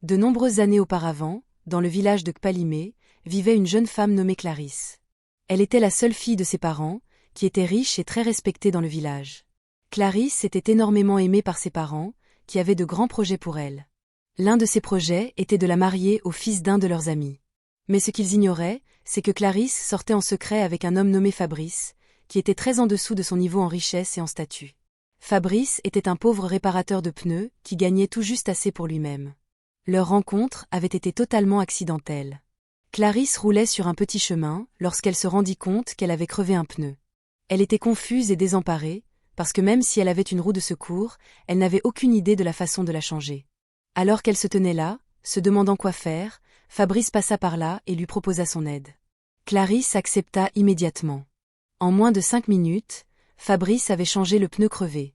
De nombreuses années auparavant, dans le village de Kpalimé, vivait une jeune femme nommée Clarisse. Elle était la seule fille de ses parents, qui étaient riches et très respectés dans le village. Clarisse était énormément aimée par ses parents, qui avaient de grands projets pour elle. L'un de ces projets était de la marier au fils d'un de leurs amis. Mais ce qu'ils ignoraient, c'est que Clarisse sortait en secret avec un homme nommé Fabrice, qui était très en dessous de son niveau en richesse et en statut. Fabrice était un pauvre réparateur de pneus, qui gagnait tout juste assez pour lui-même. Leur rencontre avait été totalement accidentelle. Clarisse roulait sur un petit chemin, lorsqu'elle se rendit compte qu'elle avait crevé un pneu. Elle était confuse et désemparée, parce que même si elle avait une roue de secours, elle n'avait aucune idée de la façon de la changer. Alors qu'elle se tenait là, se demandant quoi faire, Fabrice passa par là et lui proposa son aide. Clarisse accepta immédiatement. En moins de 5 minutes, Fabrice avait changé le pneu crevé.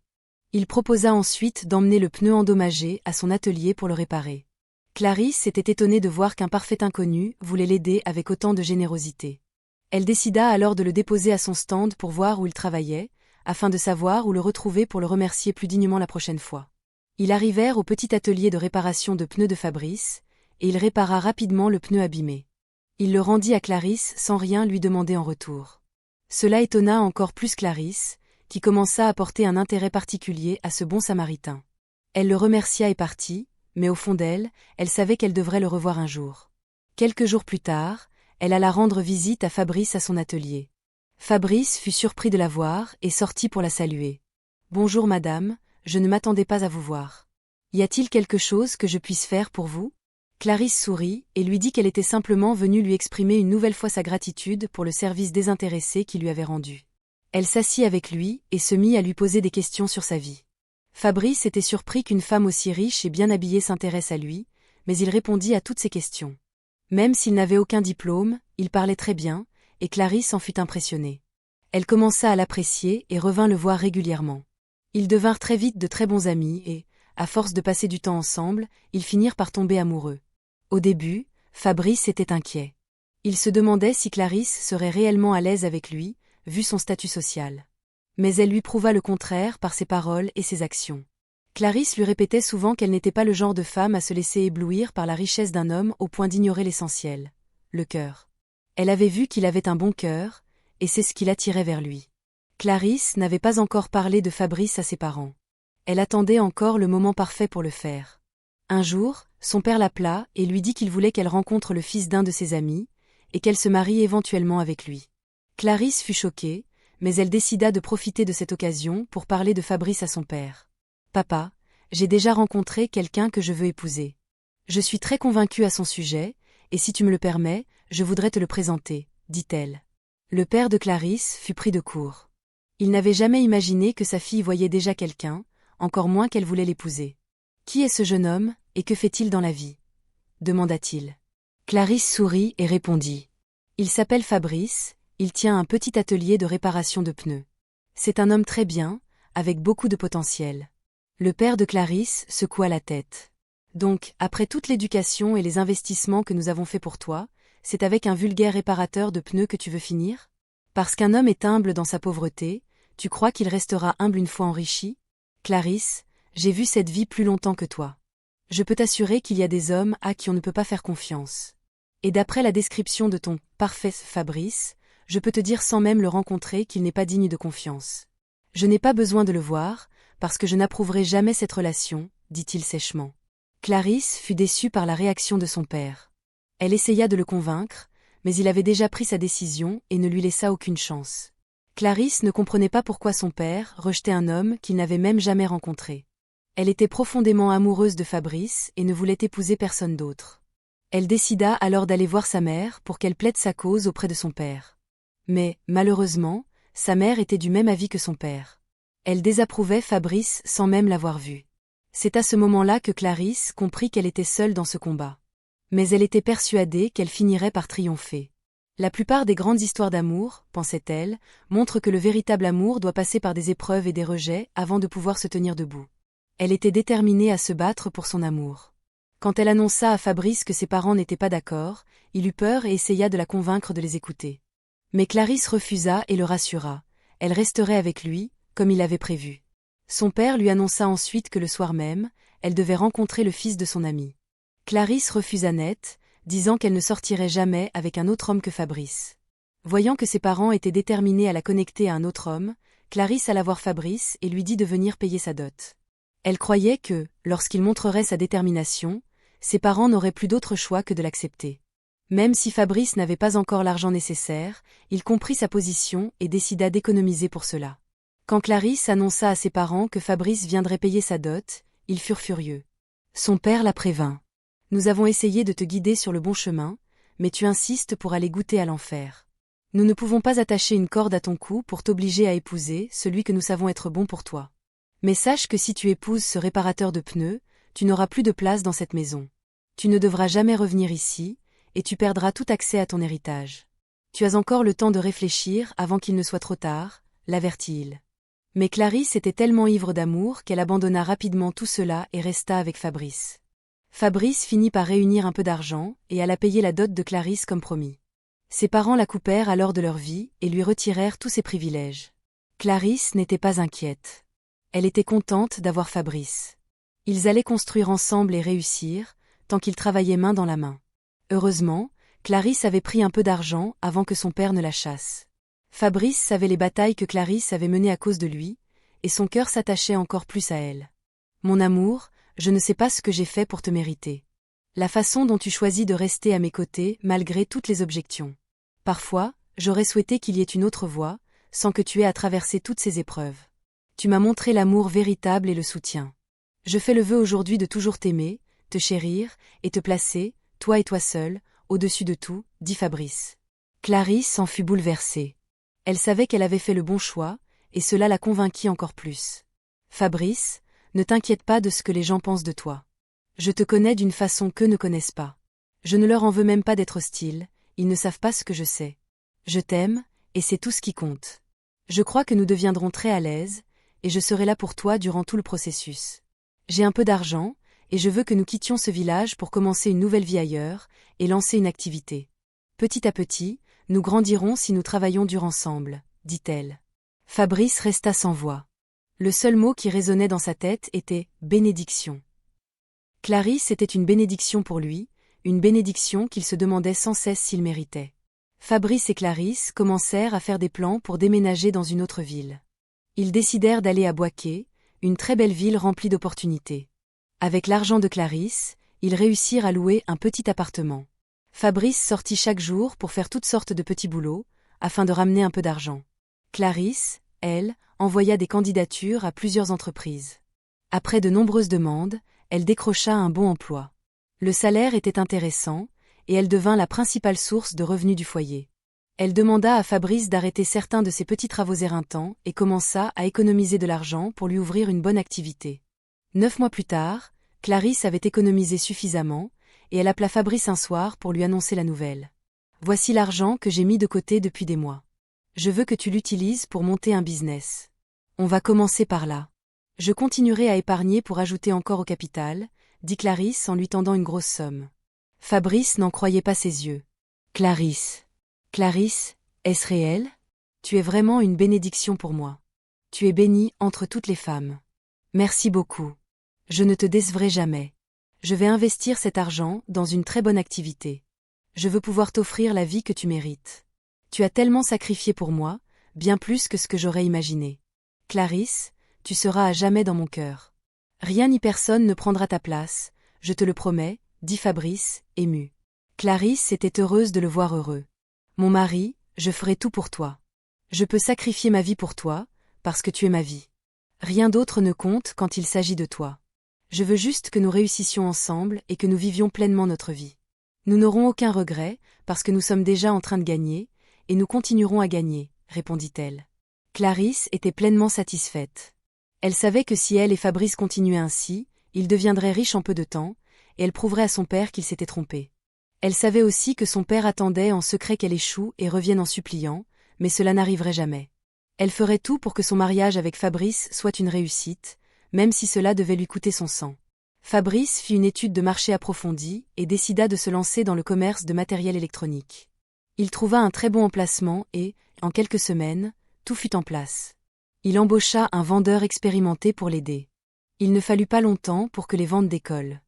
Il proposa ensuite d'emmener le pneu endommagé à son atelier pour le réparer. Clarisse était étonnée de voir qu'un parfait inconnu voulait l'aider avec autant de générosité. Elle décida alors de le déposer à son stand pour voir où il travaillait, afin de savoir où le retrouver pour le remercier plus dignement la prochaine fois. Ils arrivèrent au petit atelier de réparation de pneus de Fabrice, et il répara rapidement le pneu abîmé. Il le rendit à Clarisse sans rien lui demander en retour. Cela étonna encore plus Clarisse, qui commença à porter un intérêt particulier à ce bon Samaritain. Elle le remercia et partit, mais au fond d'elle, elle savait qu'elle devrait le revoir un jour. Quelques jours plus tard, elle alla rendre visite à Fabrice à son atelier. Fabrice fut surpris de la voir et sortit pour la saluer. « Bonjour madame, je ne m'attendais pas à vous voir. Y a-t-il quelque chose que je puisse faire pour vous ?» Clarisse sourit et lui dit qu'elle était simplement venue lui exprimer une nouvelle fois sa gratitude pour le service désintéressé qu'il lui avait rendu. Elle s'assit avec lui et se mit à lui poser des questions sur sa vie. Fabrice était surpris qu'une femme aussi riche et bien habillée s'intéresse à lui, mais il répondit à toutes ses questions. Même s'il n'avait aucun diplôme, il parlait très bien, et Clarisse en fut impressionnée. Elle commença à l'apprécier et revint le voir régulièrement. Ils devinrent très vite de très bons amis et, à force de passer du temps ensemble, ils finirent par tomber amoureux. Au début, Fabrice était inquiet. Il se demandait si Clarisse serait réellement à l'aise avec lui, vu son statut social. Mais elle lui prouva le contraire par ses paroles et ses actions. Clarisse lui répétait souvent qu'elle n'était pas le genre de femme à se laisser éblouir par la richesse d'un homme au point d'ignorer l'essentiel, le cœur. Elle avait vu qu'il avait un bon cœur, et c'est ce qui l'attirait vers lui. Clarisse n'avait pas encore parlé de Fabrice à ses parents. Elle attendait encore le moment parfait pour le faire. Un jour, son père l'appela et lui dit qu'il voulait qu'elle rencontre le fils d'un de ses amis, et qu'elle se marie éventuellement avec lui. Clarisse fut choquée, mais elle décida de profiter de cette occasion pour parler de Fabrice à son père. « Papa, j'ai déjà rencontré quelqu'un que je veux épouser. Je suis très convaincue à son sujet, et si tu me le permets, je voudrais te le présenter, » dit-elle. Le père de Clarisse fut pris de court. Il n'avait jamais imaginé que sa fille voyait déjà quelqu'un, encore moins qu'elle voulait l'épouser. « Qui est ce jeune homme, et que fait-il dans la vie ?» demanda-t-il. Clarisse sourit et répondit. « Il s'appelle Fabrice, il tient un petit atelier de réparation de pneus. C'est un homme très bien, avec beaucoup de potentiel. » Le père de Clarisse secoua la tête. « Donc, après toute l'éducation et les investissements que nous avons faits pour toi, c'est avec un vulgaire réparateur de pneus que tu veux finir ? Parce qu'un homme est humble dans sa pauvreté, tu crois qu'il restera humble une fois enrichi ? Clarisse, j'ai vu cette vie plus longtemps que toi. Je peux t'assurer qu'il y a des hommes à qui on ne peut pas faire confiance. Et d'après la description de ton parfait Fabrice, je peux te dire sans même le rencontrer qu'il n'est pas digne de confiance. Je n'ai pas besoin de le voir, parce que je n'approuverai jamais cette relation, dit-il sèchement. Clarisse fut déçue par la réaction de son père. Elle essaya de le convaincre, mais il avait déjà pris sa décision et ne lui laissa aucune chance. Clarisse ne comprenait pas pourquoi son père rejetait un homme qu'il n'avait même jamais rencontré. Elle était profondément amoureuse de Fabrice et ne voulait épouser personne d'autre. Elle décida alors d'aller voir sa mère pour qu'elle plaide sa cause auprès de son père. Mais, malheureusement, sa mère était du même avis que son père. Elle désapprouvait Fabrice sans même l'avoir vu. C'est à ce moment-là que Clarisse comprit qu'elle était seule dans ce combat. Mais elle était persuadée qu'elle finirait par triompher. La plupart des grandes histoires d'amour, pensait-elle, montrent que le véritable amour doit passer par des épreuves et des rejets avant de pouvoir se tenir debout. Elle était déterminée à se battre pour son amour. Quand elle annonça à Fabrice que ses parents n'étaient pas d'accord, il eut peur et essaya de la convaincre de les écouter. Mais Clarisse refusa et le rassura. Elle resterait avec lui, comme il l'avait prévu. Son père lui annonça ensuite que le soir même, elle devait rencontrer le fils de son ami. Clarisse refusa net, disant qu'elle ne sortirait jamais avec un autre homme que Fabrice. Voyant que ses parents étaient déterminés à la connecter à un autre homme, Clarisse alla voir Fabrice et lui dit de venir payer sa dot. Elle croyait que, lorsqu'il montrerait sa détermination, ses parents n'auraient plus d'autre choix que de l'accepter. Même si Fabrice n'avait pas encore l'argent nécessaire, il comprit sa position et décida d'économiser pour cela. Quand Clarisse annonça à ses parents que Fabrice viendrait payer sa dot, ils furent furieux. Son père la prévint. « Nous avons essayé de te guider sur le bon chemin, mais tu insistes pour aller goûter à l'enfer. Nous ne pouvons pas attacher une corde à ton cou pour t'obliger à épouser celui que nous savons être bon pour toi. Mais sache que si tu épouses ce réparateur de pneus, tu n'auras plus de place dans cette maison. Tu ne devras jamais revenir ici, et tu perdras tout accès à ton héritage. Tu as encore le temps de réfléchir avant qu'il ne soit trop tard, l'avertit-il. » Mais Clarisse était tellement ivre d'amour qu'elle abandonna rapidement tout cela et resta avec Fabrice. Fabrice finit par réunir un peu d'argent et alla payer la dot de Clarisse comme promis. Ses parents la coupèrent alors de leur vie et lui retirèrent tous ses privilèges. Clarisse n'était pas inquiète. Elle était contente d'avoir Fabrice. Ils allaient construire ensemble et réussir, tant qu'ils travaillaient main dans la main. Heureusement, Clarisse avait pris un peu d'argent avant que son père ne la chasse. Fabrice savait les batailles que Clarisse avait menées à cause de lui, et son cœur s'attachait encore plus à elle. « Mon amour, je ne sais pas ce que j'ai fait pour te mériter. La façon dont tu choisis de rester à mes côtés malgré toutes les objections. Parfois, j'aurais souhaité qu'il y ait une autre voie, sans que tu aies à traverser toutes ces épreuves. Tu m'as montré l'amour véritable et le soutien. Je fais le vœu aujourd'hui de toujours t'aimer, te chérir, et te placer, toi et toi seul, au-dessus de tout, dit Fabrice. Clarisse en fut bouleversée. Elle savait qu'elle avait fait le bon choix, et cela la convainquit encore plus. Fabrice, ne t'inquiète pas de ce que les gens pensent de toi. Je te connais d'une façon qu'eux ne connaissent pas. Je ne leur en veux même pas d'être hostile, ils ne savent pas ce que je sais. Je t'aime, et c'est tout ce qui compte. Je crois que nous deviendrons très à l'aise, et je serai là pour toi durant tout le processus. J'ai un peu d'argent, et je veux que nous quittions ce village pour commencer une nouvelle vie ailleurs, et lancer une activité. Petit à petit, nous grandirons si nous travaillons dur ensemble, dit-elle. Fabrice resta sans voix. Le seul mot qui résonnait dans sa tête était « bénédiction ». Clarisse était une bénédiction pour lui, une bénédiction qu'il se demandait sans cesse s'il méritait. Fabrice et Clarisse commencèrent à faire des plans pour déménager dans une autre ville. Ils décidèrent d'aller à Boaké, une très belle ville remplie d'opportunités. Avec l'argent de Clarisse, ils réussirent à louer un petit appartement. Fabrice sortit chaque jour pour faire toutes sortes de petits boulots, afin de ramener un peu d'argent. Clarisse, elle, envoya des candidatures à plusieurs entreprises. Après de nombreuses demandes, elle décrocha un bon emploi. Le salaire était intéressant, et elle devint la principale source de revenus du foyer. Elle demanda à Fabrice d'arrêter certains de ses petits travaux éreintants et commença à économiser de l'argent pour lui ouvrir une bonne activité. 9 mois plus tard, Clarisse avait économisé suffisamment, et elle appela Fabrice un soir pour lui annoncer la nouvelle. « Voici l'argent que j'ai mis de côté depuis des mois. Je veux que tu l'utilises pour monter un business. On va commencer par là. Je continuerai à épargner pour ajouter encore au capital, dit Clarisse en lui tendant une grosse somme. Fabrice n'en croyait pas ses yeux. Clarisse, est-ce réel? Tu es vraiment une bénédiction pour moi. Tu es bénie entre toutes les femmes. Merci beaucoup. Je ne te décevrai jamais. Je vais investir cet argent dans une très bonne activité. Je veux pouvoir t'offrir la vie que tu mérites. Tu as tellement sacrifié pour moi, bien plus que ce que j'aurais imaginé. Clarisse, tu seras à jamais dans mon cœur. Rien ni personne ne prendra ta place, je te le promets, dit Fabrice, ému. Clarisse était heureuse de le voir heureux. Mon mari, je ferai tout pour toi. Je peux sacrifier ma vie pour toi, parce que tu es ma vie. Rien d'autre ne compte quand il s'agit de toi. Je veux juste que nous réussissions ensemble et que nous vivions pleinement notre vie. Nous n'aurons aucun regret, parce que nous sommes déjà en train de gagner, et nous continuerons à gagner, répondit-elle. Clarisse était pleinement satisfaite. Elle savait que si elle et Fabrice continuaient ainsi, ils deviendraient riches en peu de temps, et elle prouverait à son père qu'il s'était trompé. Elle savait aussi que son père attendait en secret qu'elle échoue et revienne en suppliant, mais cela n'arriverait jamais. Elle ferait tout pour que son mariage avec Fabrice soit une réussite, même si cela devait lui coûter son sang. Fabrice fit une étude de marché approfondie et décida de se lancer dans le commerce de matériel électronique. Il trouva un très bon emplacement et, en quelques semaines, tout fut en place. Il embaucha un vendeur expérimenté pour l'aider. Il ne fallut pas longtemps pour que les ventes décollent.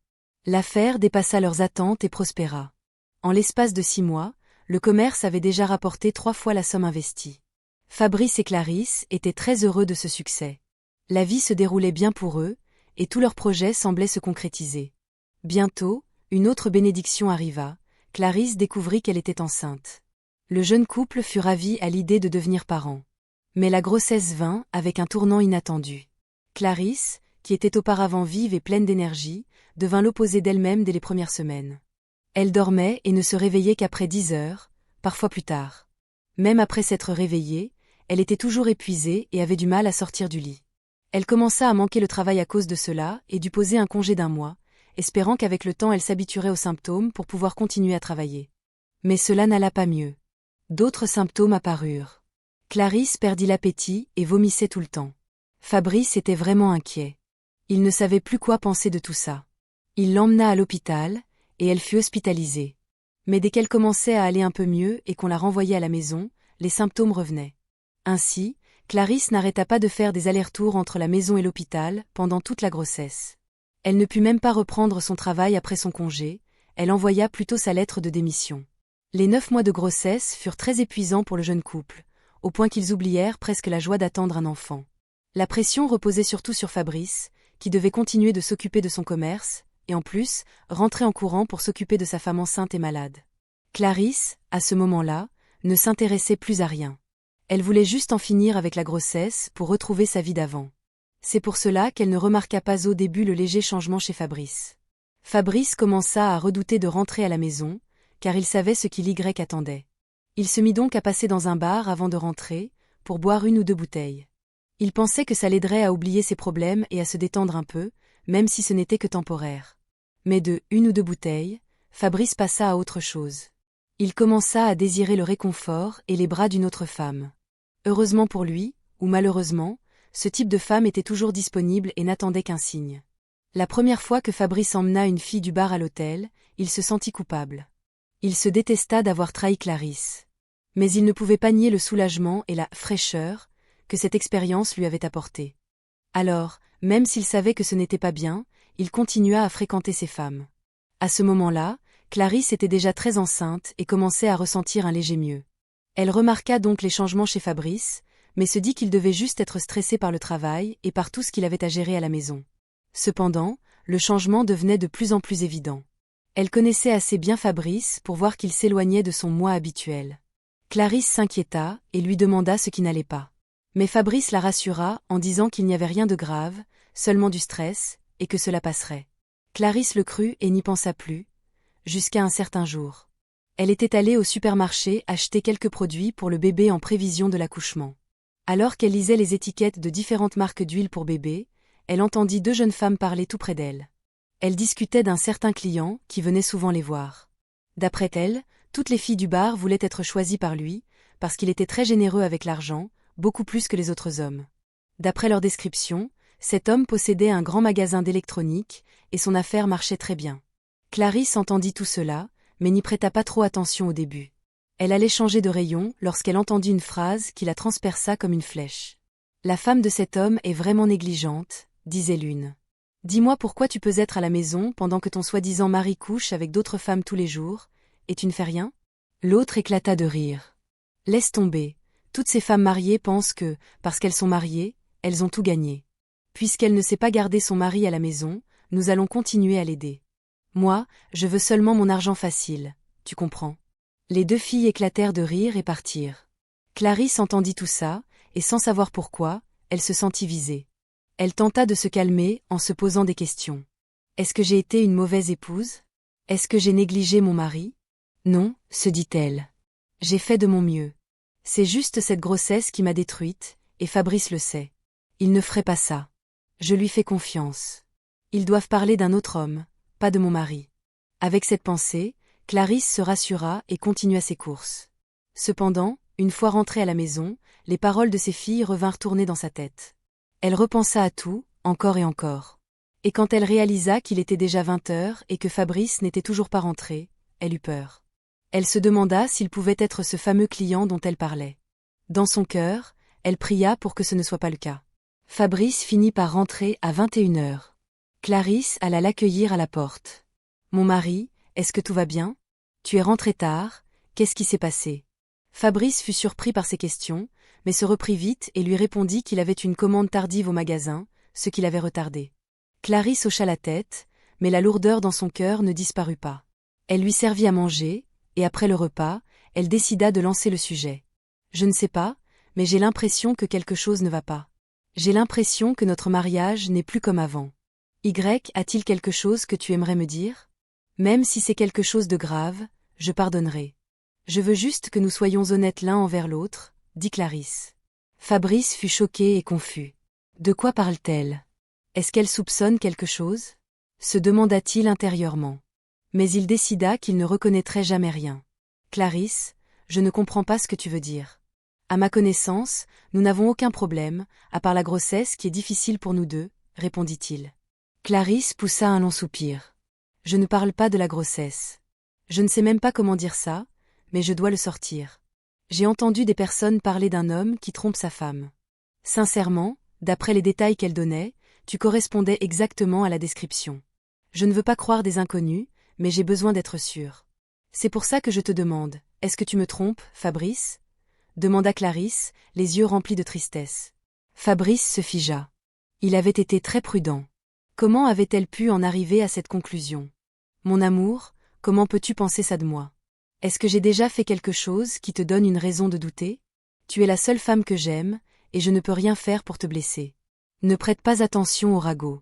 L'affaire dépassa leurs attentes et prospéra. En l'espace de 6 mois, le commerce avait déjà rapporté 3 fois la somme investie. Fabrice et Clarisse étaient très heureux de ce succès. La vie se déroulait bien pour eux, et tous leurs projets semblaient se concrétiser. Bientôt, une autre bénédiction arriva, Clarisse découvrit qu'elle était enceinte. Le jeune couple fut ravi à l'idée de devenir parents. Mais la grossesse vint avec un tournant inattendu. Clarisse, qui était auparavant vive et pleine d'énergie, devint l'opposé d'elle-même dès les premières semaines. Elle dormait et ne se réveillait qu'après 10 heures, parfois plus tard. Même après s'être réveillée, elle était toujours épuisée et avait du mal à sortir du lit. Elle commença à manquer le travail à cause de cela et dut poser un congé d'1 mois, espérant qu'avec le temps elle s'habituerait aux symptômes pour pouvoir continuer à travailler. Mais cela n'alla pas mieux. D'autres symptômes apparurent. Clarisse perdit l'appétit et vomissait tout le temps. Fabrice était vraiment inquiet. Il ne savait plus quoi penser de tout ça. Il l'emmena à l'hôpital, et elle fut hospitalisée. Mais dès qu'elle commençait à aller un peu mieux et qu'on la renvoyait à la maison, les symptômes revenaient. Ainsi, Clarisse n'arrêta pas de faire des allers-retours entre la maison et l'hôpital pendant toute la grossesse. Elle ne put même pas reprendre son travail après son congé, elle envoya plutôt sa lettre de démission. Les 9 mois de grossesse furent très épuisants pour le jeune couple, au point qu'ils oublièrent presque la joie d'attendre un enfant. La pression reposait surtout sur Fabrice, qui devait continuer de s'occuper de son commerce, et en plus, rentrer en courant pour s'occuper de sa femme enceinte et malade. Clarisse, à ce moment-là, ne s'intéressait plus à rien. Elle voulait juste en finir avec la grossesse pour retrouver sa vie d'avant. C'est pour cela qu'elle ne remarqua pas au début le léger changement chez Fabrice. Fabrice commença à redouter de rentrer à la maison, car il savait ce qu'il y attendait. Il se mit donc à passer dans un bar avant de rentrer, pour boire 1 ou 2 bouteilles. Il pensait que ça l'aiderait à oublier ses problèmes et à se détendre un peu, même si ce n'était que temporaire. Mais de 1 ou 2 bouteilles, Fabrice passa à autre chose. Il commença à désirer le réconfort et les bras d'une autre femme. Heureusement pour lui, ou malheureusement, ce type de femme était toujours disponible et n'attendait qu'un signe. La première fois que Fabrice emmena une fille du bar à l'hôtel, il se sentit coupable. Il se détesta d'avoir trahi Clarisse. Mais il ne pouvait pas nier le soulagement et la fraîcheur que cette expérience lui avait apporté. Alors, même s'il savait que ce n'était pas bien, il continua à fréquenter ces femmes. À ce moment-là, Clarisse était déjà très enceinte et commençait à ressentir un léger mieux. Elle remarqua donc les changements chez Fabrice, mais se dit qu'il devait juste être stressé par le travail et par tout ce qu'il avait à gérer à la maison. Cependant, le changement devenait de plus en plus évident. Elle connaissait assez bien Fabrice pour voir qu'il s'éloignait de son moi habituel. Clarisse s'inquiéta et lui demanda ce qui n'allait pas. Mais Fabrice la rassura en disant qu'il n'y avait rien de grave, seulement du stress, et que cela passerait. Clarisse le crut et n'y pensa plus, jusqu'à un certain jour. Elle était allée au supermarché acheter quelques produits pour le bébé en prévision de l'accouchement. Alors qu'elle lisait les étiquettes de différentes marques d'huile pour bébé, elle entendit 2 jeunes femmes parler tout près d'elle. Elles discutaient d'un certain client qui venait souvent les voir. D'après elles, toutes les filles du bar voulaient être choisies par lui, parce qu'il était très généreux avec l'argent, beaucoup plus que les autres hommes. D'après leur description, cet homme possédait un grand magasin d'électronique, et son affaire marchait très bien. Clarisse entendit tout cela, mais n'y prêta pas trop attention au début. Elle allait changer de rayon lorsqu'elle entendit une phrase qui la transperça comme une flèche. « La femme de cet homme est vraiment négligente », disait l'une. « Dis-moi pourquoi tu peux être à la maison pendant que ton soi-disant mari couche avec d'autres femmes tous les jours, et tu ne fais rien ?» L'autre éclata de rire. « Laisse tomber, toutes ces femmes mariées pensent que, parce qu'elles sont mariées, elles ont tout gagné. Puisqu'elle ne sait pas garder son mari à la maison, nous allons continuer à l'aider. Moi, je veux seulement mon argent facile, tu comprends ?» Les 2 filles éclatèrent de rire et partirent. Clarisse entendit tout ça, et sans savoir pourquoi, elle se sentit visée. Elle tenta de se calmer en se posant des questions. Est-ce que j'ai été une mauvaise épouse? Est-ce que j'ai négligé mon mari? Non, se dit-elle. J'ai fait de mon mieux. C'est juste cette grossesse qui m'a détruite, et Fabrice le sait. Il ne ferait pas ça. Je lui fais confiance. Ils doivent parler d'un autre homme, pas de mon mari. Avec cette pensée, Clarisse se rassura et continua ses courses. Cependant, une fois rentrée à la maison, les paroles de ses filles revinrent tourner dans sa tête. Elle repensa à tout, encore et encore. Et quand elle réalisa qu'il était déjà 20 heures et que Fabrice n'était toujours pas rentré, elle eut peur. Elle se demanda s'il pouvait être ce fameux client dont elle parlait. Dans son cœur, elle pria pour que ce ne soit pas le cas. Fabrice finit par rentrer à 21 heures. Clarisse alla l'accueillir à la porte. Mon mari, est-ce que tout va bien? Tu es rentré tard, qu'est-ce qui s'est passé? Fabrice fut surpris par ces questions, mais se reprit vite et lui répondit qu'il avait une commande tardive au magasin, ce qui l'avait retardé. Clarisse hocha la tête, mais la lourdeur dans son cœur ne disparut pas. Elle lui servit à manger, et après le repas, elle décida de lancer le sujet. Je ne sais pas, mais j'ai l'impression que quelque chose ne va pas. J'ai l'impression que notre mariage n'est plus comme avant. A-t-il quelque chose que tu aimerais me dire? Même si c'est quelque chose de grave, je pardonnerai. Je veux juste que nous soyons honnêtes l'un envers l'autre, dit Clarisse. Fabrice fut choqué et confus. De quoi parle-t-elle? Est-ce qu'elle soupçonne quelque chose? Se demanda-t-il intérieurement. Mais il décida qu'il ne reconnaîtrait jamais rien. Clarisse, je ne comprends pas ce que tu veux dire. À ma connaissance, nous n'avons aucun problème, à part la grossesse qui est difficile pour nous deux, répondit-il. Clarisse poussa un long soupir. Je ne parle pas de la grossesse. Je ne sais même pas comment dire ça, mais je dois le sortir. J'ai entendu des personnes parler d'un homme qui trompe sa femme. Sincèrement, d'après les détails qu'elle donnait, tu correspondais exactement à la description. Je ne veux pas croire des inconnus, mais j'ai besoin d'être sûre. C'est pour ça que je te demande, est-ce que tu me trompes, Fabrice? Demanda Clarisse, les yeux remplis de tristesse. Fabrice se figea. Il avait été très prudent. Comment avait-elle pu en arriver à cette conclusion? Mon amour, comment peux-tu penser ça de moi? Est-ce que j'ai déjà fait quelque chose qui te donne une raison de douter? Tu es la seule femme que j'aime, et je ne peux rien faire pour te blesser. Ne prête pas attention au ragot.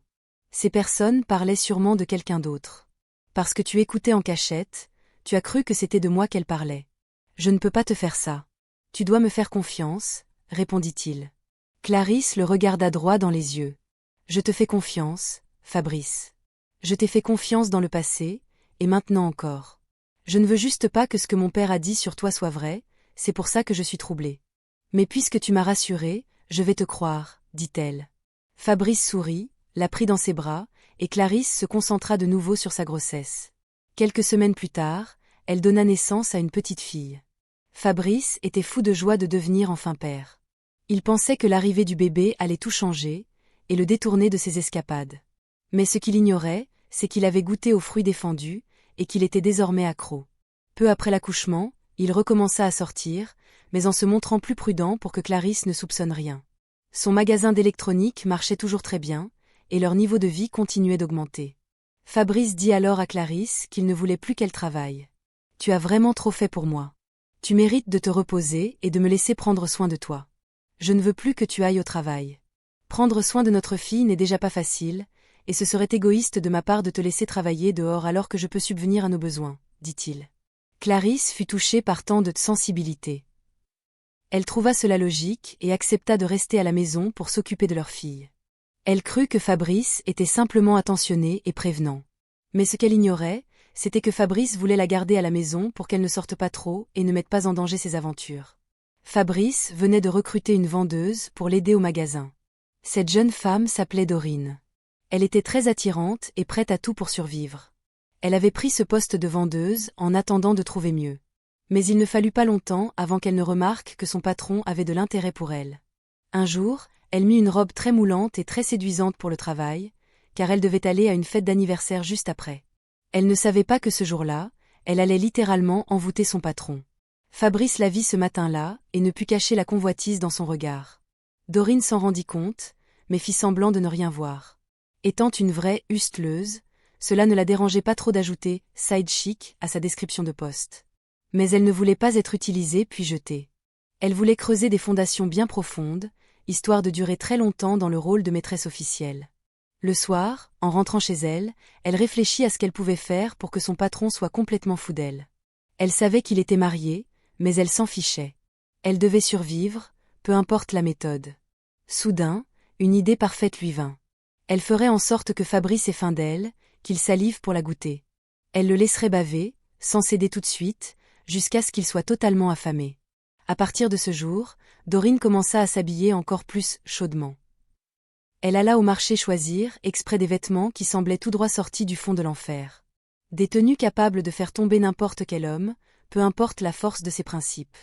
Ces personnes parlaient sûrement de quelqu'un d'autre. Parce que tu écoutais en cachette, tu as cru que c'était de moi qu'elle parlait. Je ne peux pas te faire ça. Tu dois me faire confiance, répondit-il. Clarisse le regarda droit dans les yeux. Je te fais confiance, Fabrice. Je t'ai fait confiance dans le passé, et maintenant encore. Je ne veux juste pas que ce que mon père a dit sur toi soit vrai, c'est pour ça que je suis troublée. Mais puisque tu m'as rassurée, je vais te croire, dit-elle. Fabrice sourit, la prit dans ses bras, et Clarisse se concentra de nouveau sur sa grossesse. Quelques semaines plus tard, elle donna naissance à une petite fille. Fabrice était fou de joie de devenir enfin père. Il pensait que l'arrivée du bébé allait tout changer, et le détourner de ses escapades. Mais ce qu'il ignorait, c'est qu'il avait goûté aux fruits défendus, et qu'il était désormais accro. Peu après l'accouchement, il recommença à sortir, mais en se montrant plus prudent pour que Clarisse ne soupçonne rien. Son magasin d'électronique marchait toujours très bien, et leur niveau de vie continuait d'augmenter. Fabrice dit alors à Clarisse qu'il ne voulait plus qu'elle travaille. « Tu as vraiment trop fait pour moi. Tu mérites de te reposer et de me laisser prendre soin de toi. Je ne veux plus que tu ailles au travail. Prendre soin de notre fille n'est déjà pas facile, et ce serait égoïste de ma part de te laisser travailler dehors alors que je peux subvenir à nos besoins, dit-il. Clarisse fut touchée par tant de sensibilité. Elle trouva cela logique et accepta de rester à la maison pour s'occuper de leur fille. Elle crut que Fabrice était simplement attentionné et prévenant. Mais ce qu'elle ignorait, c'était que Fabrice voulait la garder à la maison pour qu'elle ne sorte pas trop et ne mette pas en danger ses aventures. Fabrice venait de recruter une vendeuse pour l'aider au magasin. Cette jeune femme s'appelait Dorine. Elle était très attirante et prête à tout pour survivre. Elle avait pris ce poste de vendeuse en attendant de trouver mieux. Mais il ne fallut pas longtemps avant qu'elle ne remarque que son patron avait de l'intérêt pour elle. Un jour, elle mit une robe très moulante et très séduisante pour le travail, car elle devait aller à une fête d'anniversaire juste après. Elle ne savait pas que ce jour-là, elle allait littéralement envoûter son patron. Fabrice la vit ce matin-là et ne put cacher la convoitise dans son regard. Dorine s'en rendit compte, mais fit semblant de ne rien voir. Étant une vraie hustleuse, cela ne la dérangeait pas trop d'ajouter « side chic » à sa description de poste. Mais elle ne voulait pas être utilisée puis jetée. Elle voulait creuser des fondations bien profondes, histoire de durer très longtemps dans le rôle de maîtresse officielle. Le soir, en rentrant chez elle, elle réfléchit à ce qu'elle pouvait faire pour que son patron soit complètement fou d'elle. Elle savait qu'il était marié, mais elle s'en fichait. Elle devait survivre, peu importe la méthode. Soudain, une idée parfaite lui vint. Elle ferait en sorte que Fabrice ait faim d'elle, qu'il salive pour la goûter. Elle le laisserait baver, sans céder tout de suite, jusqu'à ce qu'il soit totalement affamé. À partir de ce jour, Dorine commença à s'habiller encore plus chaudement. Elle alla au marché choisir exprès des vêtements qui semblaient tout droit sortis du fond de l'enfer. Des tenues capables de faire tomber n'importe quel homme, peu importe la force de ses principes.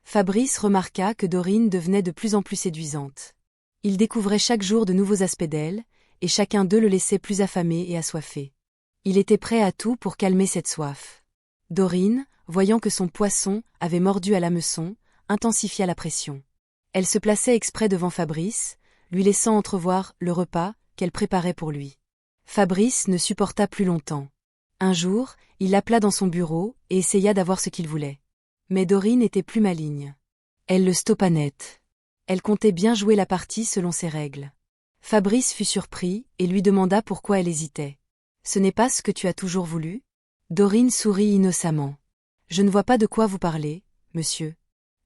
Fabrice remarqua que Dorine devenait de plus en plus séduisante. Il découvrait chaque jour de nouveaux aspects d'elle, et chacun d'eux le laissait plus affamé et assoiffé. Il était prêt à tout pour calmer cette soif. Dorine, voyant que son poisson avait mordu à l'hameçon, intensifia la pression. Elle se plaçait exprès devant Fabrice, lui laissant entrevoir le repas qu'elle préparait pour lui. Fabrice ne supporta plus longtemps. Un jour, il l'appela dans son bureau et essaya d'avoir ce qu'il voulait. Mais Dorine était plus maligne. Elle le stoppa net. Elle comptait bien jouer la partie selon ses règles. Fabrice fut surpris et lui demanda pourquoi elle hésitait. « Ce n'est pas ce que tu as toujours voulu ?» Dorine sourit innocemment. « Je ne vois pas de quoi vous parlez, monsieur.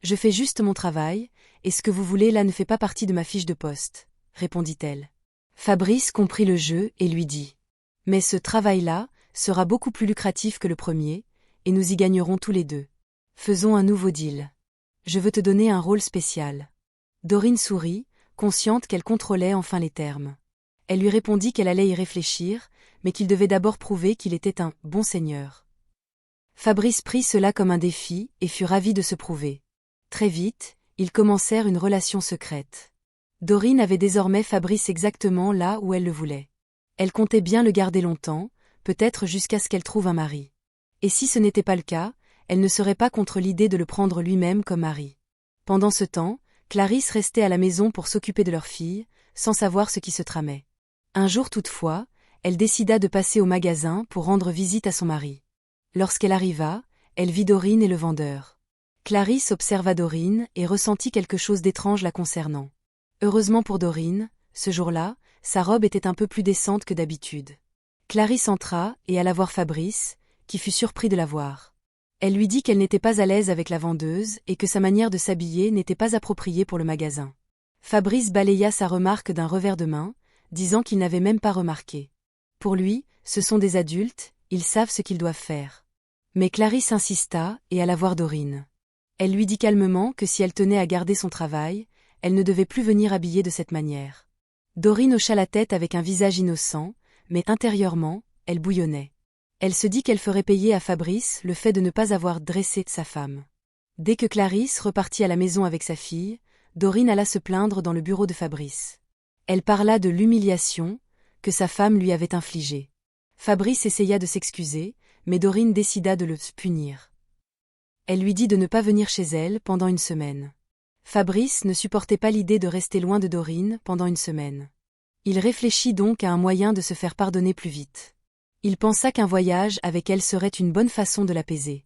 Je fais juste mon travail, et ce que vous voulez là ne fait pas partie de ma fiche de poste, » répondit-elle. Fabrice comprit le jeu et lui dit. « Mais ce travail-là sera beaucoup plus lucratif que le premier, et nous y gagnerons tous les deux. Faisons un nouveau deal. Je veux te donner un rôle spécial. » Dorine sourit, consciente qu'elle contrôlait enfin les termes. Elle lui répondit qu'elle allait y réfléchir, mais qu'il devait d'abord prouver qu'il était un bon seigneur. Fabrice prit cela comme un défi et fut ravi de se prouver. Très vite, ils commencèrent une relation secrète. Dorine avait désormais Fabrice exactement là où elle le voulait. Elle comptait bien le garder longtemps, peut-être jusqu'à ce qu'elle trouve un mari. Et si ce n'était pas le cas, elle ne serait pas contre l'idée de le prendre lui-même comme mari. Pendant ce temps, Clarisse restait à la maison pour s'occuper de leur fille, sans savoir ce qui se tramait. Un jour toutefois, elle décida de passer au magasin pour rendre visite à son mari. Lorsqu'elle arriva, elle vit Dorine et le vendeur. Clarisse observa Dorine et ressentit quelque chose d'étrange la concernant. Heureusement pour Dorine, ce jour-là, sa robe était un peu plus décente que d'habitude. Clarisse entra et alla voir Fabrice, qui fut surpris de la voir. Elle lui dit qu'elle n'était pas à l'aise avec la vendeuse et que sa manière de s'habiller n'était pas appropriée pour le magasin. Fabrice balaya sa remarque d'un revers de main, disant qu'il n'avait même pas remarqué. Pour lui, ce sont des adultes, ils savent ce qu'ils doivent faire. Mais Clarisse insista et alla voir Dorine. Elle lui dit calmement que si elle tenait à garder son travail, elle ne devait plus venir habillée de cette manière. Dorine hocha la tête avec un visage innocent, mais intérieurement, elle bouillonnait. Elle se dit qu'elle ferait payer à Fabrice le fait de ne pas avoir dressé sa femme. Dès que Clarisse repartit à la maison avec sa fille, Dorine alla se plaindre dans le bureau de Fabrice. Elle parla de l'humiliation que sa femme lui avait infligée. Fabrice essaya de s'excuser, mais Dorine décida de le punir. Elle lui dit de ne pas venir chez elle pendant une semaine. Fabrice ne supportait pas l'idée de rester loin de Dorine pendant une semaine. Il réfléchit donc à un moyen de se faire pardonner plus vite. Il pensa qu'un voyage avec elle serait une bonne façon de l'apaiser.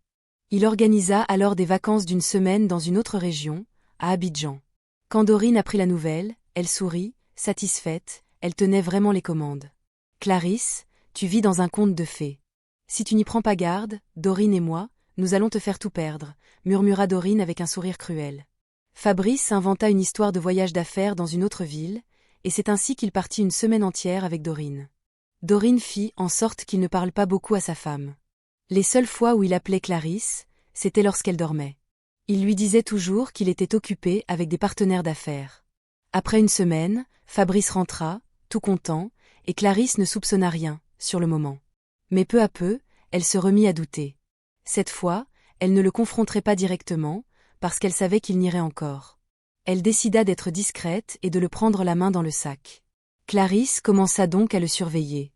Il organisa alors des vacances d'une semaine dans une autre région, à Abidjan. Quand Dorine apprit la nouvelle, elle sourit, satisfaite, elle tenait vraiment les commandes. « Clarisse, tu vis dans un conte de fées. Si tu n'y prends pas garde, Dorine et moi, nous allons te faire tout perdre, » murmura Dorine avec un sourire cruel. Fabrice inventa une histoire de voyage d'affaires dans une autre ville, et c'est ainsi qu'il partit une semaine entière avec Dorine. Dorine fit en sorte qu'il ne parle pas beaucoup à sa femme. Les seules fois où il appelait Clarisse, c'était lorsqu'elle dormait. Il lui disait toujours qu'il était occupé avec des partenaires d'affaires. Après une semaine, Fabrice rentra, tout content, et Clarisse ne soupçonna rien, sur le moment. Mais peu à peu, elle se remit à douter. Cette fois, elle ne le confronterait pas directement, parce qu'elle savait qu'il nierait encore. Elle décida d'être discrète et de le prendre la main dans le sac. Clarisse commença donc à le surveiller.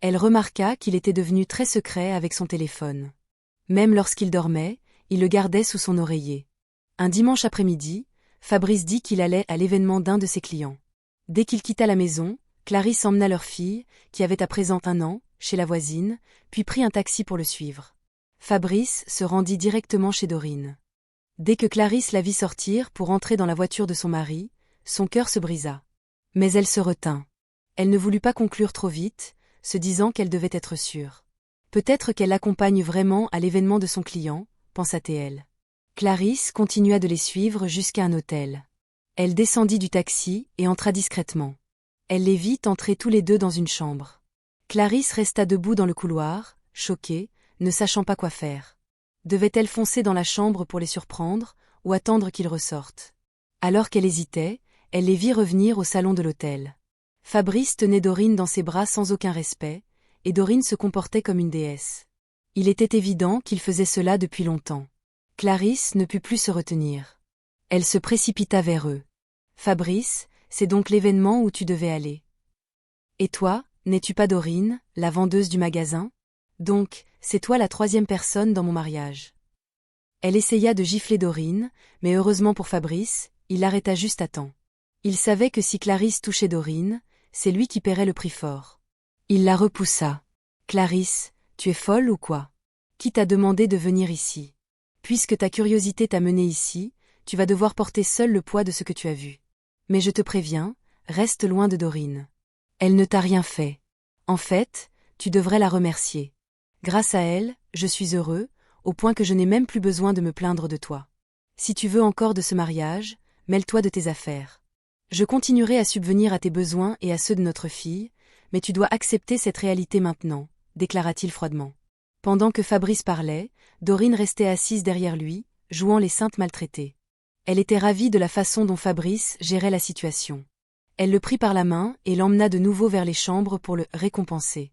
Elle remarqua qu'il était devenu très secret avec son téléphone. Même lorsqu'il dormait, il le gardait sous son oreiller. Un dimanche après-midi, Fabrice dit qu'il allait à l'événement d'un de ses clients. Dès qu'il quitta la maison, Clarisse emmena leur fille, qui avait à présent 1 an, chez la voisine, puis prit un taxi pour le suivre. Fabrice se rendit directement chez Dorine. Dès que Clarisse la vit sortir pour entrer dans la voiture de son mari, son cœur se brisa. Mais elle se retint. Elle ne voulut pas conclure trop vite, se disant qu'elle devait être sûre. Peut-être qu'elle l'accompagne vraiment à l'événement de son client, pensa-t-elle. Clarisse continua de les suivre jusqu'à un hôtel. Elle descendit du taxi et entra discrètement. Elle les vit entrer tous les deux dans une chambre. Clarisse resta debout dans le couloir, choquée, ne sachant pas quoi faire. Devait-elle foncer dans la chambre pour les surprendre, ou attendre qu'ils ressortent? Alors qu'elle hésitait, elle les vit revenir au salon de l'hôtel. Fabrice tenait Dorine dans ses bras sans aucun respect, et Dorine se comportait comme une déesse. Il était évident qu'il faisait cela depuis longtemps. Clarisse ne put plus se retenir. Elle se précipita vers eux. « Fabrice, c'est donc l'événement où tu devais aller. Et toi, n'es-tu pas Dorine, la vendeuse du magasin ?» Donc, c'est toi la troisième personne dans mon mariage. Elle essaya de gifler Dorine, mais heureusement pour Fabrice, il l'arrêta juste à temps. Il savait que si Clarisse touchait Dorine, c'est lui qui paierait le prix fort. Il la repoussa. Clarisse, tu es folle ou quoi? Qui t'a demandé de venir ici? Puisque ta curiosité t'a mené ici, tu vas devoir porter seul le poids de ce que tu as vu. Mais je te préviens, reste loin de Dorine. Elle ne t'a rien fait. En fait, tu devrais la remercier. Grâce à elle, je suis heureux, au point que je n'ai même plus besoin de me plaindre de toi. Si tu veux encore de ce mariage, mêle-toi de tes affaires. Je continuerai à subvenir à tes besoins et à ceux de notre fille, mais tu dois accepter cette réalité maintenant, déclara-t-il froidement. Pendant que Fabrice parlait, Dorine restait assise derrière lui, jouant les saintes maltraitées. Elle était ravie de la façon dont Fabrice gérait la situation. Elle le prit par la main et l'emmena de nouveau vers les chambres pour le récompenser.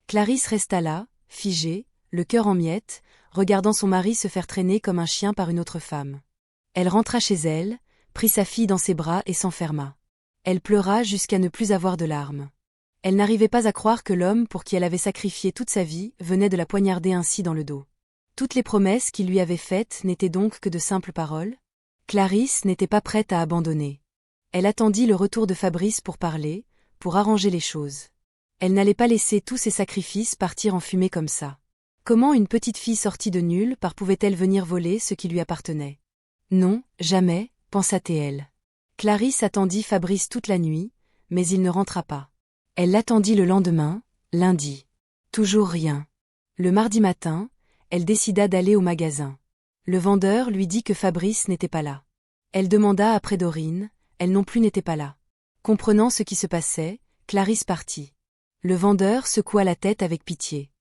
Clarisse resta là, figée, le cœur en miettes, regardant son mari se faire traîner comme un chien par une autre femme. Elle rentra chez elle, prit sa fille dans ses bras et s'enferma. Elle pleura jusqu'à ne plus avoir de larmes. Elle n'arrivait pas à croire que l'homme pour qui elle avait sacrifié toute sa vie venait de la poignarder ainsi dans le dos. Toutes les promesses qu'il lui avait faites n'étaient donc que de simples paroles? Clarisse n'était pas prête à abandonner. Elle attendit le retour de Fabrice pour parler, pour arranger les choses. Elle n'allait pas laisser tous ses sacrifices partir en fumée comme ça. Comment une petite fille sortie de nulle part pouvait-elle venir voler ce qui lui appartenait? Non, jamais, pensa-t-elle. Clarisse attendit Fabrice toute la nuit, mais il ne rentra pas. Elle l'attendit le lendemain, lundi. Toujours rien. Le mardi matin, elle décida d'aller au magasin. Le vendeur lui dit que Fabrice n'était pas là. Elle demanda après Dorine, elle non plus n'était pas là. Comprenant ce qui se passait, Clarisse partit. Le vendeur secoua la tête avec pitié.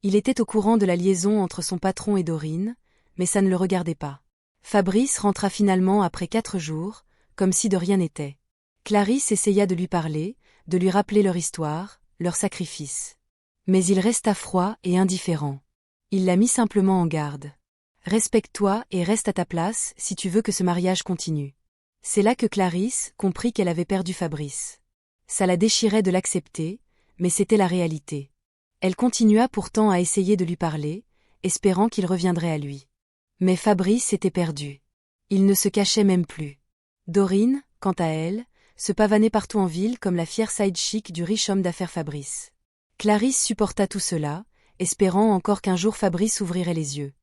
Il était au courant de la liaison entre son patron et Dorine, mais ça ne le regardait pas. Fabrice rentra finalement après 4 jours, comme si de rien n'était. Clarisse essaya de lui parler, de lui rappeler leur histoire, leur sacrifice. Mais il resta froid et indifférent. Il la mit simplement en garde. Respecte-toi et reste à ta place si tu veux que ce mariage continue. C'est là que Clarisse comprit qu'elle avait perdu Fabrice. Ça la déchirait de l'accepter, mais c'était la réalité. Elle continua pourtant à essayer de lui parler, espérant qu'il reviendrait à lui. Mais Fabrice était perdu. Il ne se cachait même plus. Dorine, quant à elle, se pavanait partout en ville comme la fière side chic du riche homme d'affaires Fabrice. Clarisse supporta tout cela, espérant encore qu'un jour Fabrice ouvrirait les yeux.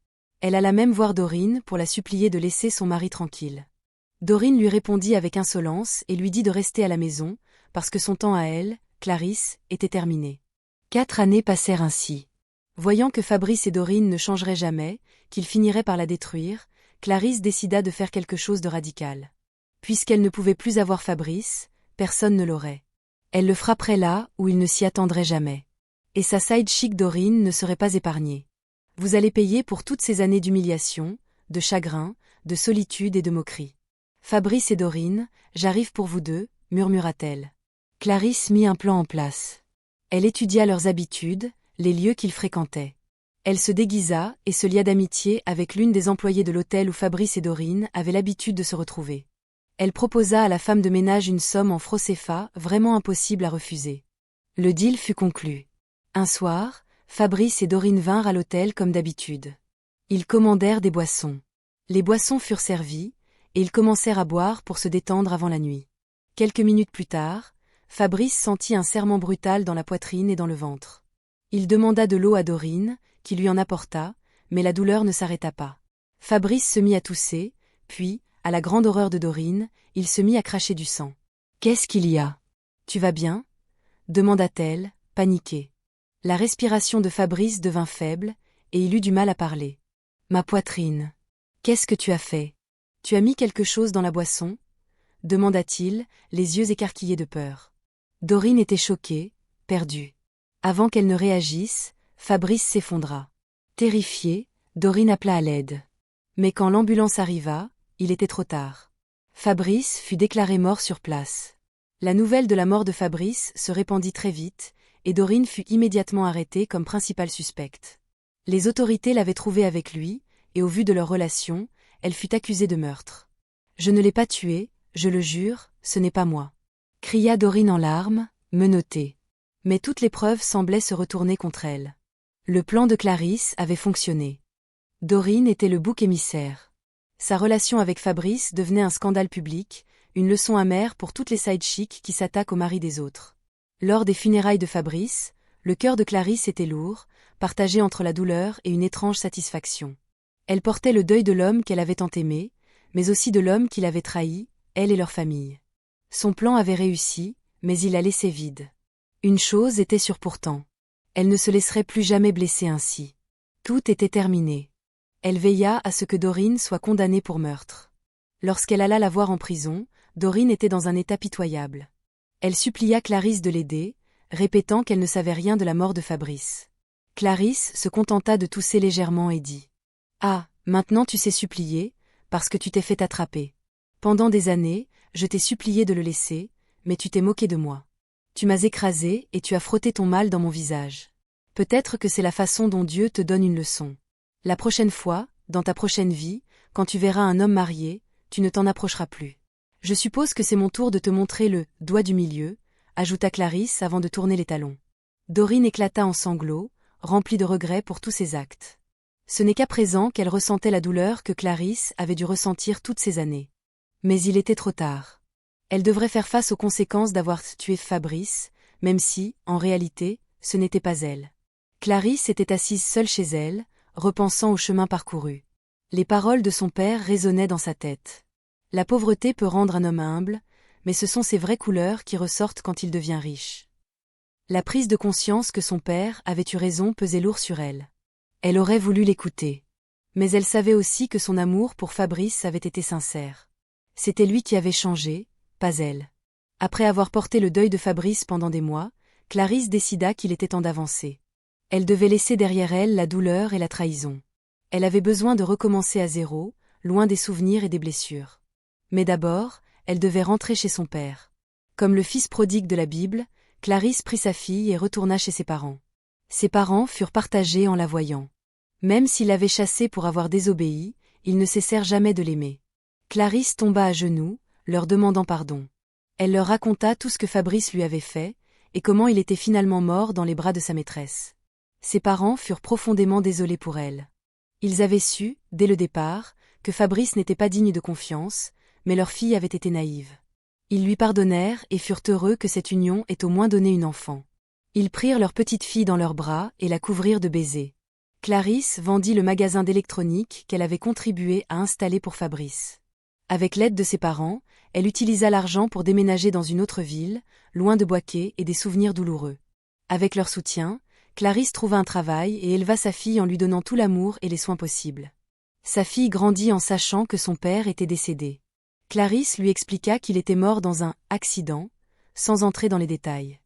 Elle alla même voir Dorine pour la supplier de laisser son mari tranquille. Dorine lui répondit avec insolence et lui dit de rester à la maison, parce que son temps à elle, Clarisse, était terminé. 4 années passèrent ainsi. Voyant que Fabrice et Dorine ne changeraient jamais, qu'ils finiraient par la détruire, Clarisse décida de faire quelque chose de radical. Puisqu'elle ne pouvait plus avoir Fabrice, personne ne l'aurait. Elle le frapperait là où il ne s'y attendrait jamais. Et sa side chic Dorine ne serait pas épargnée. Vous allez payer pour toutes ces années d'humiliation, de chagrin, de solitude et de moquerie. Fabrice et Dorine, j'arrive pour vous deux, murmura-t-elle. Clarisse mit un plan en place. Elle étudia leurs habitudes, les lieux qu'ils fréquentaient. Elle se déguisa et se lia d'amitié avec l'une des employées de l'hôtel où Fabrice et Dorine avaient l'habitude de se retrouver. Elle proposa à la femme de ménage une somme en francs CFA vraiment impossible à refuser. Le deal fut conclu. Un soir, Fabrice et Dorine vinrent à l'hôtel comme d'habitude. Ils commandèrent des boissons. Les boissons furent servies, et ils commencèrent à boire pour se détendre avant la nuit. Quelques minutes plus tard, Fabrice sentit un serrement brutal dans la poitrine et dans le ventre. Il demanda de l'eau à Dorine, qui lui en apporta, mais la douleur ne s'arrêta pas. Fabrice se mit à tousser, puis, à la grande horreur de Dorine, il se mit à cracher du sang. « Qu'est-ce qu'il y a? Tu vas bien » demanda-t-elle, paniquée. La respiration de Fabrice devint faible, et il eut du mal à parler. « Ma poitrine. Qu'est-ce que tu as fait? Tu as mis quelque chose dans la boisson » demanda-t-il, les yeux écarquillés de peur. Dorine était choquée, perdue. Avant qu'elle ne réagisse, Fabrice s'effondra. Terrifiée, Dorine appela à l'aide. Mais quand l'ambulance arriva, il était trop tard. Fabrice fut déclaré mort sur place. La nouvelle de la mort de Fabrice se répandit très vite, et Dorine fut immédiatement arrêtée comme principale suspecte. Les autorités l'avaient trouvée avec lui, et au vu de leur relation, elle fut accusée de meurtre. « Je ne l'ai pas tué, je le jure, ce n'est pas moi » cria Dorine en larmes, menottée. Mais toutes les preuves semblaient se retourner contre elle. Le plan de Clarisse avait fonctionné. Dorine était le bouc émissaire. Sa relation avec Fabrice devenait un scandale public, une leçon amère pour toutes les side chicks qui s'attaquent au mari des autres. Lors des funérailles de Fabrice, le cœur de Clarisse était lourd, partagé entre la douleur et une étrange satisfaction. Elle portait le deuil de l'homme qu'elle avait tant aimé, mais aussi de l'homme qui l'avait trahi, elle et leur famille. Son plan avait réussi, mais il la laissait vide. Une chose était sûre pourtant. Elle ne se laisserait plus jamais blesser ainsi. Tout était terminé. Elle veilla à ce que Dorine soit condamnée pour meurtre. Lorsqu'elle alla la voir en prison, Dorine était dans un état pitoyable. Elle supplia Clarisse de l'aider, répétant qu'elle ne savait rien de la mort de Fabrice. Clarisse se contenta de tousser légèrement et dit « Ah, maintenant tu sais supplier, parce que tu t'es fait attraper. Pendant des années, je t'ai supplié de le laisser, mais tu t'es moqué de moi. Tu m'as écrasé et tu as frotté ton mal dans mon visage. Peut-être que c'est la façon dont Dieu te donne une leçon. La prochaine fois, dans ta prochaine vie, quand tu verras un homme marié, tu ne t'en approcheras plus. Je suppose que c'est mon tour de te montrer le « doigt du milieu », ajouta Clarisse avant de tourner les talons. Dorine éclata en sanglots, remplie de regrets pour tous ses actes. Ce n'est qu'à présent qu'elle ressentait la douleur que Clarisse avait dû ressentir toutes ces années. Mais il était trop tard. Elle devrait faire face aux conséquences d'avoir tué Fabrice, même si, en réalité, ce n'était pas elle. Clarisse était assise seule chez elle, repensant au chemin parcouru. Les paroles de son père résonnaient dans sa tête. La pauvreté peut rendre un homme humble, mais ce sont ses vraies couleurs qui ressortent quand il devient riche. La prise de conscience que son père avait eu raison pesait lourd sur elle. Elle aurait voulu l'écouter. Mais elle savait aussi que son amour pour Fabrice avait été sincère. C'était lui qui avait changé, pas elle. Après avoir porté le deuil de Fabrice pendant des mois, Clarisse décida qu'il était temps d'avancer. Elle devait laisser derrière elle la douleur et la trahison. Elle avait besoin de recommencer à zéro, loin des souvenirs et des blessures. Mais d'abord, elle devait rentrer chez son père. Comme le fils prodigue de la Bible, Clarisse prit sa fille et retourna chez ses parents. Ses parents furent partagés en la voyant. Même s'ils l'avaient chassée pour avoir désobéi, ils ne cessèrent jamais de l'aimer. Clarisse tomba à genoux, leur demandant pardon. Elle leur raconta tout ce que Fabrice lui avait fait, et comment il était finalement mort dans les bras de sa maîtresse. Ses parents furent profondément désolés pour elle. Ils avaient su, dès le départ, que Fabrice n'était pas digne de confiance, mais leur fille avait été naïve. Ils lui pardonnèrent et furent heureux que cette union ait au moins donné une enfant. Ils prirent leur petite fille dans leurs bras et la couvrirent de baisers. Clarisse vendit le magasin d'électronique qu'elle avait contribué à installer pour Fabrice. Avec l'aide de ses parents, elle utilisa l'argent pour déménager dans une autre ville, loin de Boaké et des souvenirs douloureux. Avec leur soutien, Clarisse trouva un travail et éleva sa fille en lui donnant tout l'amour et les soins possibles. Sa fille grandit en sachant que son père était décédé. Clarisse lui expliqua qu'il était mort dans un « accident », sans entrer dans les détails.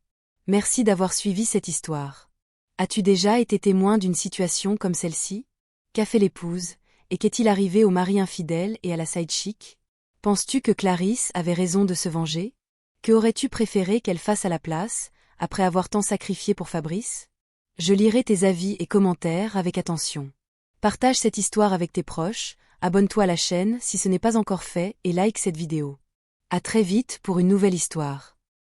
Merci d'avoir suivi cette histoire. As-tu déjà été témoin d'une situation comme celle-ci? Qu'a fait l'épouse, et qu'est-il arrivé au mari infidèle et à la side chic? Penses-tu que Clarisse avait raison de se venger? Que aurais-tu préféré qu'elle fasse à la place, après avoir tant sacrifié pour Fabrice? Je lirai tes avis et commentaires avec attention. Partage cette histoire avec tes proches, abonne-toi à la chaîne si ce n'est pas encore fait et like cette vidéo. À très vite pour une nouvelle histoire.